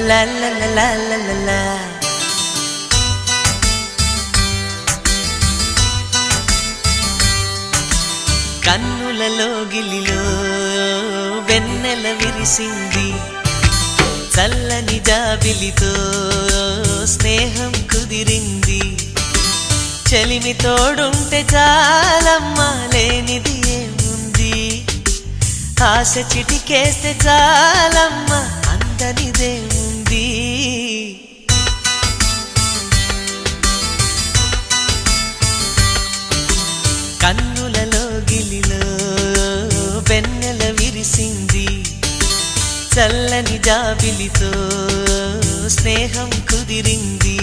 లా లా లా లా లా లా. కన్నులలో గిలిలో వెన్నెల విరిసింది, చల్లని జాబిలితో స్నేహం కుదిరింది. చలిమి తోడుంటే చాలమ్మా, లేనిది ఏముంది. ఆశ చిటికేస్తే చాలమ్మా, అందనిదేముంది. కన్నులలో గిలిలో వెన్నెల విరిసింది, చల్లని జాబిలితో స్నేహం కుదిరింది.